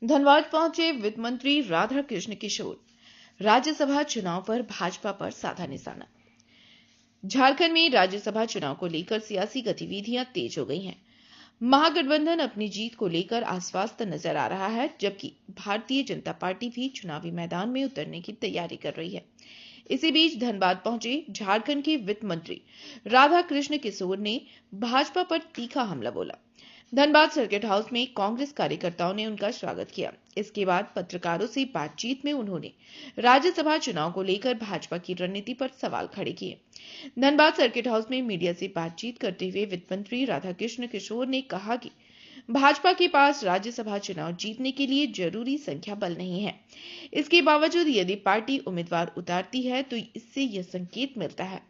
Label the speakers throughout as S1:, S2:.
S1: धनबाद पहुंचे वित्त मंत्री राधा कृष्ण किशोर। राज्यसभा चुनाव पर भाजपा पर साधा निशाना। झारखंड में राज्यसभा चुनाव को लेकर सियासी गतिविधियां तेज हो गई हैं। महागठबंधन अपनी जीत को लेकर आश्वस्त नजर आ रहा है, जबकि भारतीय जनता पार्टी भी चुनावी मैदान में उतरने की तैयारी कर रही है। इसी बीच धनबाद पहुंचे झारखंड के वित्त मंत्री राधा कृष्ण किशोर ने भाजपा पर तीखा हमला बोला। धनबाद सर्किट हाउस में कांग्रेस कार्यकर्ताओं ने उनका स्वागत किया। इसके बाद पत्रकारों से बातचीत में उन्होंने राज्यसभा चुनाव को लेकर भाजपा की रणनीति पर सवाल खड़े किए। धनबाद सर्किट हाउस में मीडिया से बातचीत करते हुए वित्त मंत्री राधाकृष्ण किशोर ने कहा कि भाजपा के पास राज्यसभा चुनाव जीतने के लिए जरूरी संख्या बल नहीं है। इसके बावजूद यदि पार्टी उम्मीदवार उतारती है तो इससे यह संकेत मिलता है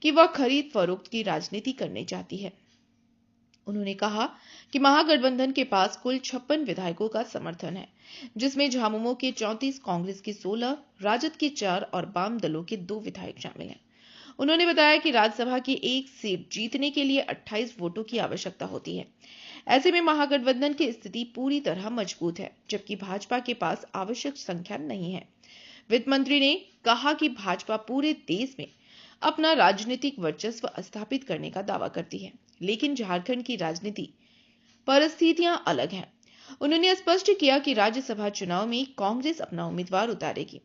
S1: कि वह खरीद फरोख्त की राजनीति करने चाहती है। उन्होंने कहा कि महागठबंधन के पास कुल 56 विधायकों का समर्थन है, जिसमें झामुमो के 34, कांग्रेस के 16, राजद के 4 और वाम दलों के 2 विधायक शामिल हैं। उन्होंने बताया कि राज्यसभा की एक सीट जीतने के लिए 28 वोटों की आवश्यकता होती है। ऐसे में महागठबंधन की स्थिति पूरी तरह मजबूत है, जबकि भाजपा के पास आवश्यक संख्या नहीं है। वित्त मंत्री ने कहा कि भाजपा पूरे देश में अपना राजनीतिक वर्चस्व स्थापित करने का दावा करती है, लेकिन झारखंड की राजनीति परिस्थितियां अलग हैं। उन्होंने स्पष्ट किया कि राज्यसभा चुनाव में कांग्रेस अपना उम्मीदवार उतारेगी।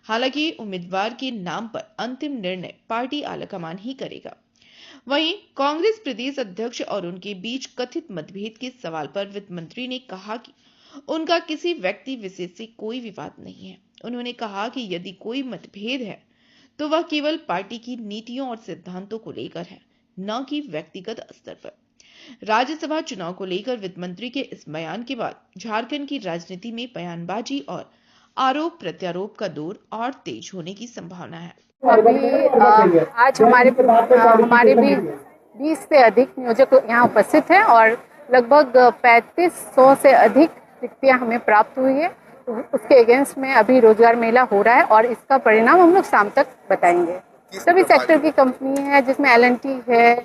S1: हालांकि उम्मीदवार के नाम पर अंतिम निर्णय पार्टी आलाकमान ही करेगा। वहीं कांग्रेस प्रदेश अध्यक्ष और उनके बीच कथित मतभेद के सवाल पर वित्त मंत्री ने कहा कि उनका किसी व्यक्ति विशेष से कोई विवाद नहीं है। उन्होंने कहा कि यदि कोई मतभेद है तो वह केवल पार्टी की नीतियों और सिद्धांतों को लेकर है, न कि व्यक्तिगत स्तर पर। राज्यसभा चुनाव को लेकर वित्त मंत्री के इस बयान के बाद झारखंड की राजनीति में बयानबाजी और आरोप प्रत्यारोप का दौर और तेज होने की संभावना है।
S2: अभी आज हमारे भी 20 से अधिक नियोजक यहाँ उपस्थित हैं और लगभग 3500 से अधिक रिक्तियाँ हमें प्राप्त हुई है। उसके अगेंस्ट में अभी रोजगार मेला हो रहा है और इसका परिणाम हम लोग शाम तक बताएंगे। सभी सेक्टर की कंपनी है, जिसमें L&T है,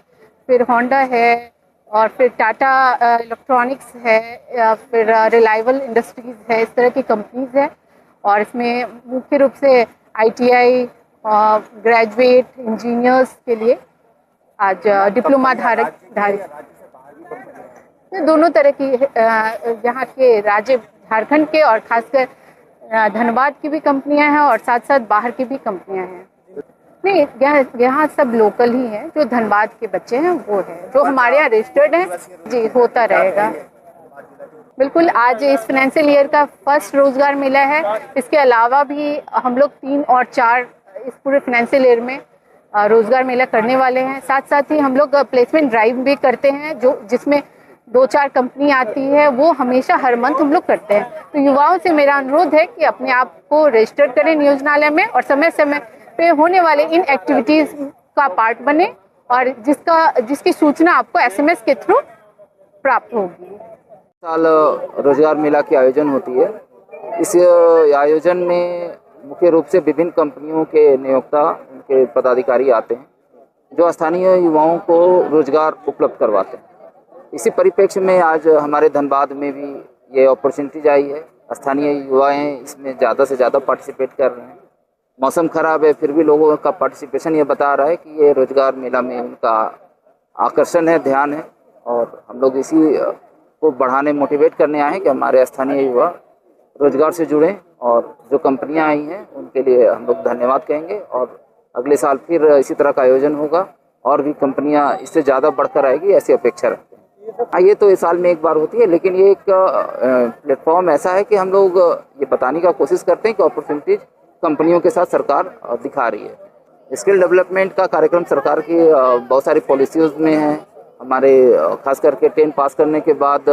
S2: फिर होंडा है और फिर टाटा इलेक्ट्रॉनिक्स है, फिर रिलायबल इंडस्ट्रीज है, इस तरह की कंपनीज है। और इसमें मुख्य रूप से ITI ग्रेजुएट इंजीनियर्स के लिए आज डिप्लोमा धारक दोनों तरह की यहाँ के राज्य झारखंड के और खासकर धनबाद की भी कंपनियां हैं और साथ साथ बाहर की भी कंपनियां हैं। नहीं, यहाँ सब लोकल ही हैं। जो धनबाद के बच्चे हैं वो है, जो हमारे यहाँ रजिस्टर्ड हैं। जी, होता रहेगा बिल्कुल। आज इस फाइनेंशियल ईयर का फर्स्ट रोजगार मेला है। इसके अलावा भी हम लोग 3 और 4 इस पूरे फाइनेंशियल ईयर में रोजगार मेला करने वाले हैं। साथ साथ ही हम लोग प्लेसमेंट ड्राइव भी करते हैं, जिसमें 2-4 कंपनी आती है, वो हमेशा हर मंथ हम लोग करते हैं। तो युवाओं से मेरा अनुरोध है कि अपने आप को रजिस्टर करें नियोजनालय में और समय समय पे होने वाले इन एक्टिविटीज का पार्ट बने और जिसकी सूचना आपको SMS के थ्रू प्राप्त होगी।
S3: साल रोजगार मेला की आयोजन होती है। इस आयोजन में मुख्य रूप से विभिन्न कंपनियों के नियोक्ता, उनके पदाधिकारी आते हैं, जो स्थानीय युवाओं को रोजगार उपलब्ध करवाते हैं। इसी परिप्रेक्ष्य में आज हमारे धनबाद में भी ये अपॉर्चुनिटीज आई है। स्थानीय युवाएं इसमें ज़्यादा से ज़्यादा पार्टिसिपेट कर रहे हैं। मौसम खराब है, फिर भी लोगों का पार्टिसिपेशन ये बता रहा है कि ये रोजगार मेला में उनका आकर्षण है, ध्यान है। और हम लोग इसी को बढ़ाने, मोटिवेट करने आए हैं कि हमारे स्थानीय युवा रोजगार से जुड़ें और जो कंपनियां आई हैं उनके लिए हम लोग धन्यवाद कहेंगे। और अगले साल फिर इसी तरह का आयोजन होगा और भी कंपनियां इससे ज़्यादा बढ़कर आएगी, ऐसी अपेक्षा रखते हैं। ये तो इस साल में एक बार होती है, लेकिन ये एक प्लेटफॉर्म ऐसा है कि हम लोग ये बताने का कोशिश करते हैं कि अपॉर्चुनिटीज कंपनियों के साथ सरकार दिखा रही है। स्किल डेवलपमेंट का कार्यक्रम सरकार की बहुत सारी पॉलिसीज में है। हमारे खास करके 10 पास करने के बाद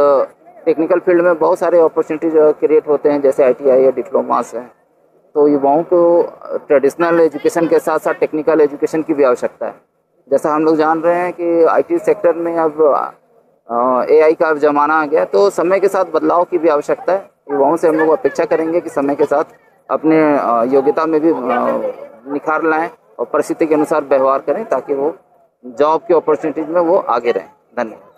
S3: टेक्निकल फील्ड में बहुत सारे अपॉर्चुनिटीज क्रिएट होते हैं, जैसे ITI या डिप्लोमास हैं। तो युवाओं को ट्रेडिशनल एजुकेशन के साथ साथ टेक्निकल एजुकेशन की भी आवश्यकता है। जैसा हम लोग जान रहे हैं कि IT सेक्टर में अब AI का ज़माना आ गया, तो समय के साथ बदलाव की भी आवश्यकता है। युवाओं से हम लोग अपेक्षा करेंगे कि समय के साथ अपने योग्यता में भी निखार लाएं और परिस्थिति के अनुसार व्यवहार करें, ताकि वो जॉब की अपॉर्चुनिटीज में वो आगे रहें। धन्यवाद।